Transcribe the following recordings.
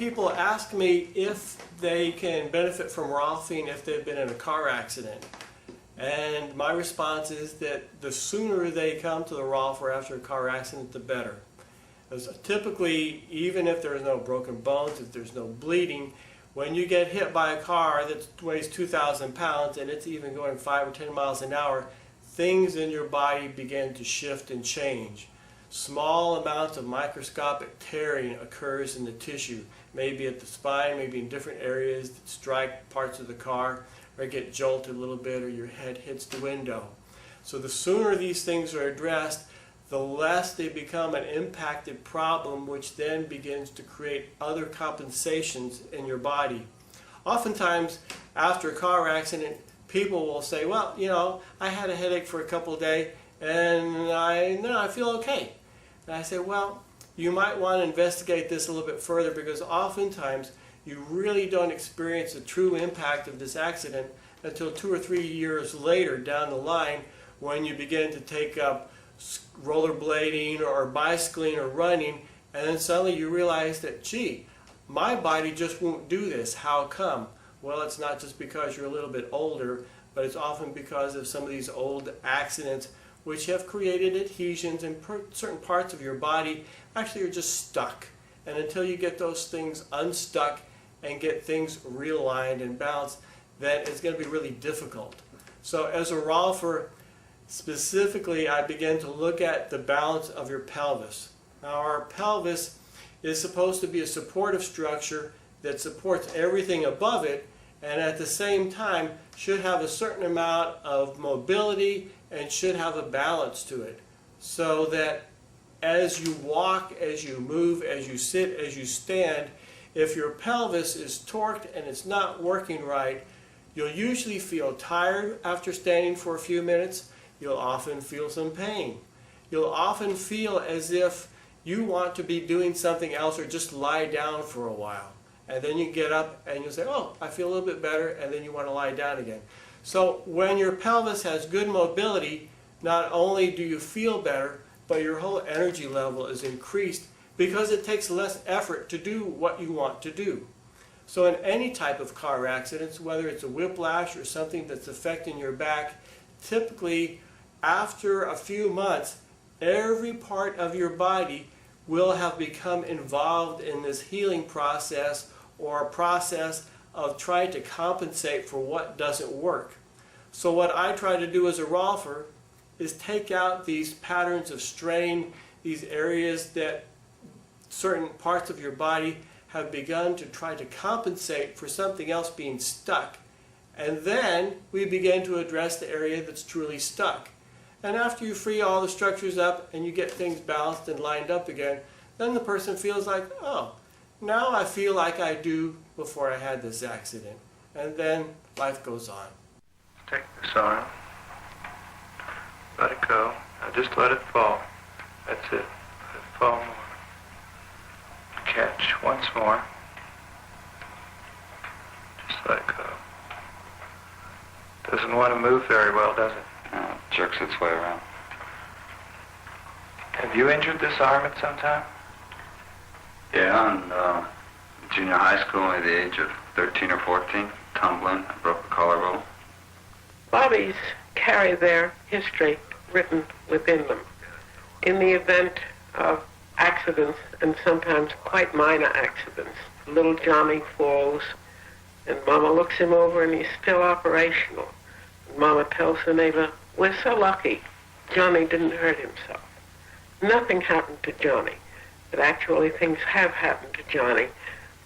people ask me if they can benefit from Rolfing if they've been in a car accident. And my response is that the sooner they come to the Rolfer after a car accident, the better. As typically, even if there's no broken bones, if there's no bleeding, when you get hit by a car that weighs 2,000 pounds and it's even going 5 or 10 miles an hour, things in your body begin to shift and change. Small amounts of microscopic tearing occurs in the tissue, maybe at the spine, maybe in different areas that strike parts of the car, or get jolted a little bit, or your head hits the window. So the sooner these things are addressed, the less they become an impacted problem, which then begins to create other compensations in your body. Oftentimes, after a car accident, people will say, well, you know, I had a headache for a couple of days, and I feel okay. And I say, well, you might want to investigate this a little bit further, because oftentimes you really don't experience the true impact of this accident until 2 or 3 years later down the line, when you begin to take up rollerblading or bicycling or running, and then suddenly you realize that, gee, my body just won't do this. How come? Well, it's not just because you're a little bit older, but it's often because of some of these old accidents which have created adhesions, and certain parts of your body actually are just stuck. And until you get those things unstuck and get things realigned and balanced, then it's going to be really difficult. So as a Rolfer, specifically, I begin to look at the balance of your pelvis. Now, our pelvis is supposed to be a supportive structure that supports everything above it, and at the same time should have a certain amount of mobility and should have a balance to it, so that as you walk, as you move, as you sit, as you stand, if your pelvis is torqued and it's not working right, you'll usually feel tired after standing for a few minutes. You'll often feel some pain. You'll often feel as if you want to be doing something else or just lie down for a while. And then you get up and you'll say, oh, I feel a little bit better, and then you want to lie down again. So when your pelvis has good mobility, not only do you feel better, but your whole energy level is increased, because it takes less effort to do what you want to do. So in any type of car accidents, whether it's a whiplash or something that's affecting your back, typically after a few months, every part of your body will have become involved in this healing process, or a process of trying to compensate for what doesn't work. So what I try to do as a Rolfer is take out these patterns of strain, these areas that certain parts of your body have begun to try to compensate for something else being stuck. And then we begin to address the area that's truly stuck. And after you free all the structures up and you get things balanced and lined up again, then the person feels like, oh, now I feel like I do before I had this accident. And then life goes on. Take this arm. Let it go. Now just let it fall. That's it. Let it fall more. Catch once more. Just let it go. Doesn't want to move very well, does it? No, it jerks its way around. Have you injured this arm at some time? Yeah, in junior high school at the age of 13 or 14, tumbling, I broke the collarbone. Bodies carry their history written within them. In the event of accidents, and sometimes quite minor accidents, little Johnny falls, and Mama looks him over and he's still operational. And Mama tells the neighbor, we're so lucky, Johnny didn't hurt himself. Nothing happened to Johnny, but actually things have happened to Johnny,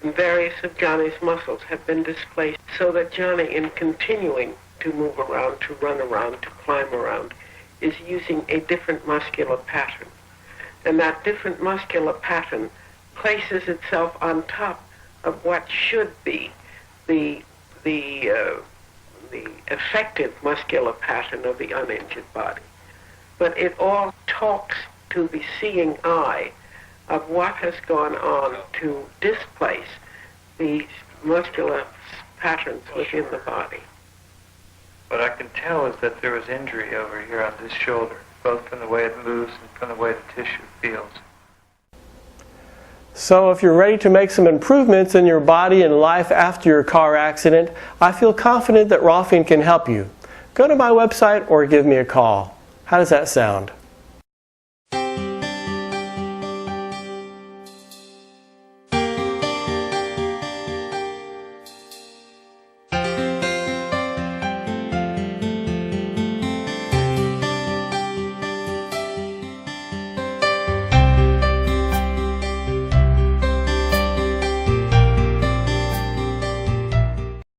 and various of Johnny's muscles have been displaced, so that Johnny, in continuing to move around, to run around, to climb around, is using a different muscular pattern. And that different muscular pattern places itself on top of what should be the effective muscular pattern of the uninjured body. But it all talks to the seeing eye of what has gone on to displace the muscular patterns within the body. What I can tell is that there was injury over here on this shoulder, both from the way it moves and from the way the tissue feels. So if you're ready to make some improvements in your body and life after your car accident, I feel confident that Rolfing can help you. Go to my website or give me a call. How does that sound?